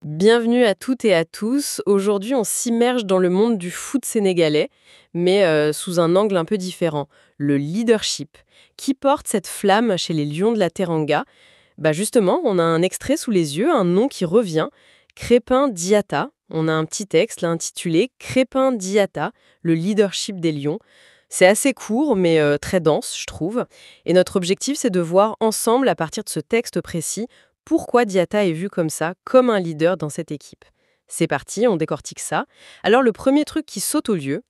Bienvenue à toutes et à tous. Aujourd'hui, on s'immerge dans le monde du foot sénégalais, mais sous un angle un peu différent, le leadership. Qui porte cette flamme chez les Lions de la Teranga? Justement, on a un extrait sous les yeux, un nom qui revient, Crépin Diatta. On a un petit texte là, intitulé Crépin Diatta, le leadership des Lions. C'est assez court, mais très dense, je trouve. Et notre objectif, c'est de voir ensemble, à partir de ce texte précis, pourquoi Diatta est vu comme ça, comme un leader dans cette équipe. C'est parti, on décortique ça. Alors le premier truc qui saute aux yeux,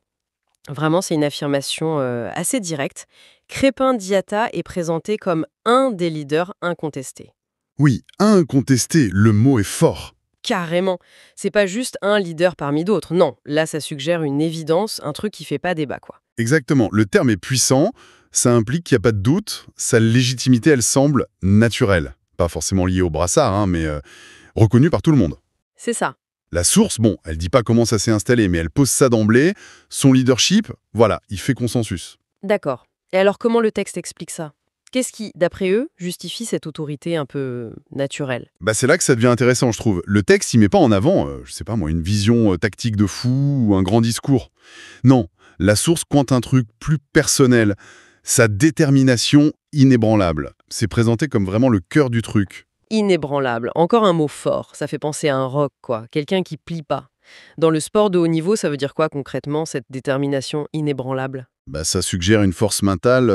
vraiment c'est une affirmation assez directe, Crépin Diatta est présenté comme un des leaders incontestés. Oui, incontesté, le mot est fort. Carrément. C'est pas juste un leader parmi d'autres, non. Là ça suggère une évidence, un truc qui fait pas débat quoi. Exactement, le terme est puissant, ça implique qu'il n'y a pas de doute, sa légitimité, elle semble naturelle. Pas forcément liée au brassard, mais reconnue par tout le monde. C'est ça. La source, bon, elle dit pas comment ça s'est installé, mais elle pose ça d'emblée. Son leadership, voilà, il fait consensus. D'accord. Et alors comment le texte explique ça? Qu'est-ce qui, d'après eux, justifie cette autorité un peu naturelle? C'est là que ça devient intéressant, je trouve. Le texte, il met pas en avant, je sais pas moi, une vision tactique de fou ou un grand discours. Non, la source pointe un truc plus personnel, sa détermination inébranlable. C'est présenté comme vraiment le cœur du truc. Inébranlable. Encore un mot fort. Ça fait penser à un roc, quoi. Quelqu'un qui plie pas. Dans le sport de haut niveau, ça veut dire quoi concrètement, cette détermination inébranlable? Ça suggère une force mentale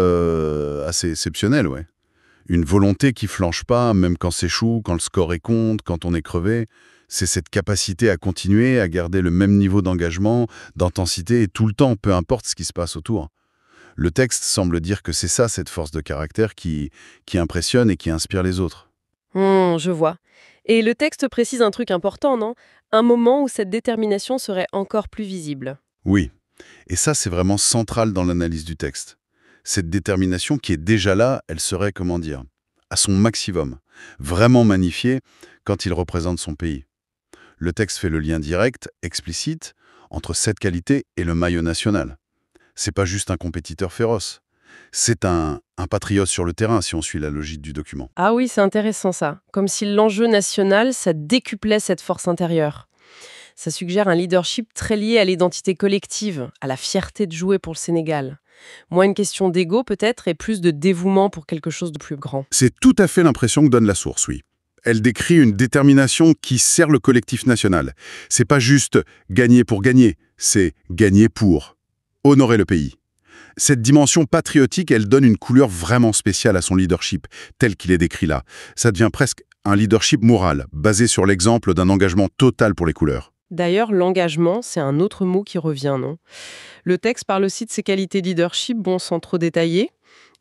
assez exceptionnelle, ouais. Une volonté qui flanche pas, même quand c'est chou, quand le score est contre, quand on est crevé. C'est cette capacité à continuer, à garder le même niveau d'engagement, d'intensité, et tout le temps, peu importe ce qui se passe autour. Le texte semble dire que c'est ça, cette force de caractère qui impressionne et qui inspire les autres. Je vois. Et le texte précise un truc important, non? Un moment où cette détermination serait encore plus visible. Oui, et ça, c'est vraiment central dans l'analyse du texte. Cette détermination qui est déjà là, elle serait, comment dire, à son maximum, vraiment magnifiée quand il représente son pays. Le texte fait le lien direct, explicite, entre cette qualité et le maillot national. C'est pas juste un compétiteur féroce. C'est un patriote sur le terrain, si on suit la logique du document. Ah oui, c'est intéressant ça. Comme si l'enjeu national, ça décuplait cette force intérieure. Ça suggère un leadership très lié à l'identité collective, à la fierté de jouer pour le Sénégal. Moins une question d'ego peut-être et plus de dévouement pour quelque chose de plus grand. C'est tout à fait l'impression que donne la source, oui. Elle décrit une détermination qui sert le collectif national. C'est pas juste gagner pour gagner, c'est gagner pour honorer le pays. Cette dimension patriotique, elle donne une couleur vraiment spéciale à son leadership, tel qu'il est décrit là. Ça devient presque un leadership moral, basé sur l'exemple d'un engagement total pour les couleurs. D'ailleurs, l'engagement, c'est un autre mot qui revient, non? Le texte parle aussi de ses qualités de leadership, bon, sans trop détailler,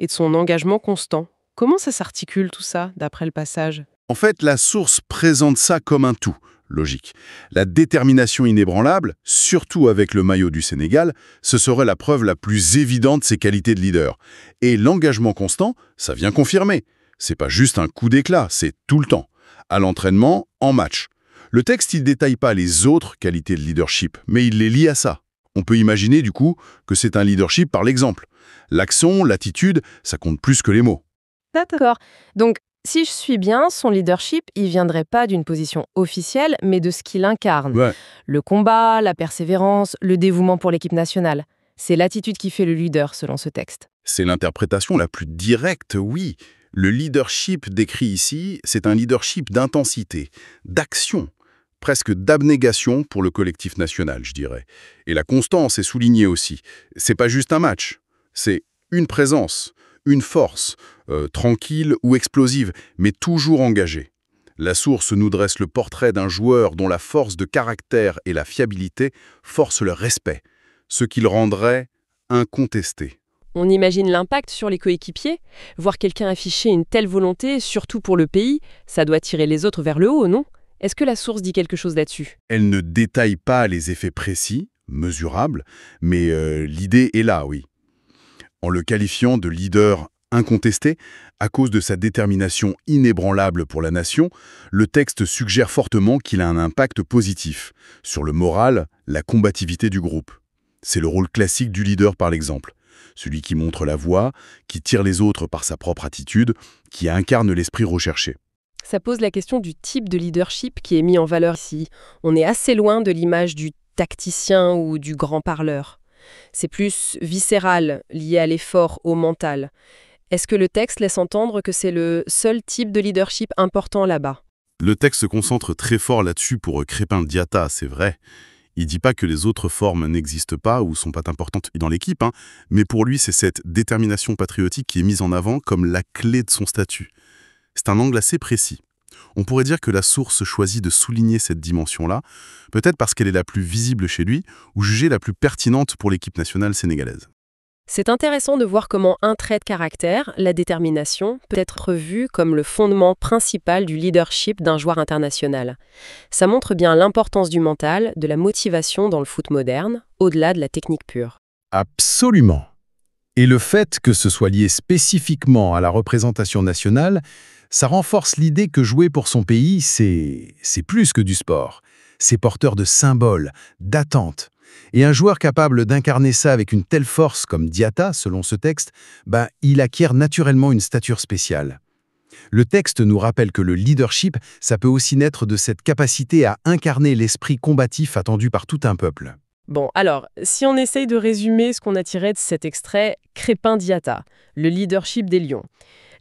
et de son engagement constant. Comment ça s'articule tout ça, d'après le passage? En fait, la source présente ça comme un tout, logique. La détermination inébranlable, surtout avec le maillot du Sénégal, ce serait la preuve la plus évidente de ses qualités de leader. Et l'engagement constant, ça vient confirmer. C'est pas juste un coup d'éclat, c'est tout le temps. À l'entraînement, en match. Le texte, il détaille pas les autres qualités de leadership, mais il les lie à ça. On peut imaginer, du coup, que c'est un leadership par l'exemple. L'action, l'attitude, ça compte plus que les mots. D'accord. Donc, si je suis bien, son leadership, il viendrait pas d'une position officielle, mais de ce qu'il incarne. Ouais. Le combat, la persévérance, le dévouement pour l'équipe nationale. C'est l'attitude qui fait le leader, selon ce texte. C'est l'interprétation la plus directe, oui. Le leadership décrit ici, c'est un leadership d'intensité, d'action, presque d'abnégation pour le collectif national, je dirais. Et la constance est soulignée aussi. C'est pas juste un match, c'est une présence, une force, tranquille ou explosive, mais toujours engagée. La source nous dresse le portrait d'un joueur dont la force de caractère et la fiabilité forcent le respect, ce qui le rendrait incontesté. On imagine l'impact sur les coéquipiers. Voir quelqu'un afficher une telle volonté, surtout pour le pays, ça doit tirer les autres vers le haut, non? Est-ce que la source dit quelque chose là-dessus? Elle ne détaille pas les effets précis, mesurables, mais l'idée est là, oui. En le qualifiant de leader incontesté, à cause de sa détermination inébranlable pour la nation, le texte suggère fortement qu'il a un impact positif sur le moral, la combativité du groupe. C'est le rôle classique du leader par l'exemple. Celui qui montre la voie, qui tire les autres par sa propre attitude, qui incarne l'esprit recherché. Ça pose la question du type de leadership qui est mis en valeur ici. On est assez loin de l'image du tacticien ou du grand parleur. C'est plus viscéral, lié à l'effort, au mental. Est-ce que le texte laisse entendre que c'est le seul type de leadership important là-bas? Le texte se concentre très fort là-dessus pour Crépin-Diatta, c'est vrai. Il dit pas que les autres formes n'existent pas ou sont pas importantes dans l'équipe, mais pour lui, c'est cette détermination patriotique qui est mise en avant comme la clé de son statut. C'est un angle assez précis. On pourrait dire que la source choisit de souligner cette dimension-là, peut-être parce qu'elle est la plus visible chez lui ou jugée la plus pertinente pour l'équipe nationale sénégalaise. C'est intéressant de voir comment un trait de caractère, la détermination, peut être vu comme le fondement principal du leadership d'un joueur international. Ça montre bien l'importance du mental, de la motivation dans le foot moderne, au-delà de la technique pure. Absolument. Et le fait que ce soit lié spécifiquement à la représentation nationale, ça renforce l'idée que jouer pour son pays, c'est plus que du sport. C'est porteur de symboles, d'attentes. Et un joueur capable d'incarner ça avec une telle force comme Diatta, selon ce texte, il acquiert naturellement une stature spéciale. Le texte nous rappelle que le leadership, ça peut aussi naître de cette capacité à incarner l'esprit combatif attendu par tout un peuple. Bon, alors, si on essaye de résumer ce qu'on a tiré de cet extrait, Crépin-Diatta, le leadership des Lions.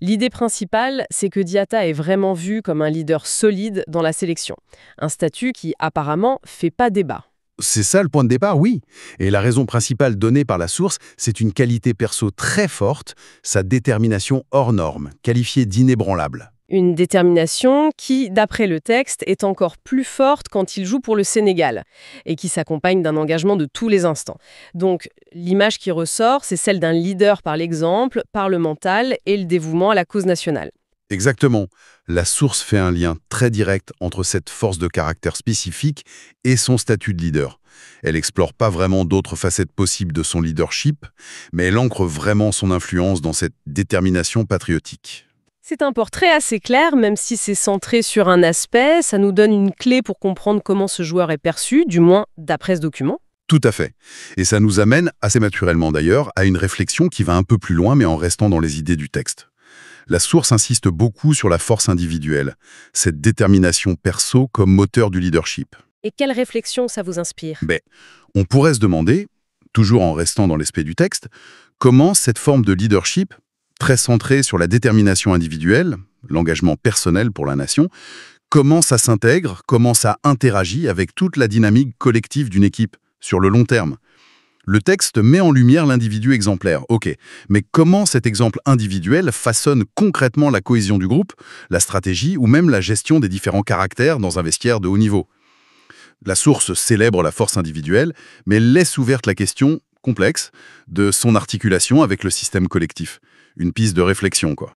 L'idée principale, c'est que Diatta est vraiment vu comme un leader solide dans la sélection. Un statut qui, apparemment, fait pas débat. C'est ça le point de départ, oui. Et la raison principale donnée par la source, c'est une qualité perso très forte, sa détermination hors norme, qualifiée d'inébranlable. Une détermination qui, d'après le texte, est encore plus forte quand il joue pour le Sénégal et qui s'accompagne d'un engagement de tous les instants. Donc, l'image qui ressort, c'est celle d'un leader par l'exemple, par le mental et le dévouement à la cause nationale. Exactement. La source fait un lien très direct entre cette force de caractère spécifique et son statut de leader. Elle n'explore pas vraiment d'autres facettes possibles de son leadership, mais elle ancre vraiment son influence dans cette détermination patriotique. C'est un portrait assez clair, même si c'est centré sur un aspect, ça nous donne une clé pour comprendre comment ce joueur est perçu, du moins d'après ce document. Tout à fait. Et ça nous amène, assez naturellement d'ailleurs, à une réflexion qui va un peu plus loin, mais en restant dans les idées du texte. La source insiste beaucoup sur la force individuelle, cette détermination perso comme moteur du leadership. Et quelle réflexion ça vous inspire? On pourrait se demander, toujours en restant dans l'aspect du texte, comment cette forme de leadership, très centrée sur la détermination individuelle, l'engagement personnel pour la nation, comment ça s'intègre, comment ça interagit avec toute la dynamique collective d'une équipe sur le long terme. Le texte met en lumière l'individu exemplaire, ok, mais comment cet exemple individuel façonne concrètement la cohésion du groupe, la stratégie ou même la gestion des différents caractères dans un vestiaire de haut niveau? La source célèbre la force individuelle, mais laisse ouverte la question complexe de son articulation avec le système collectif. Une piste de réflexion, quoi.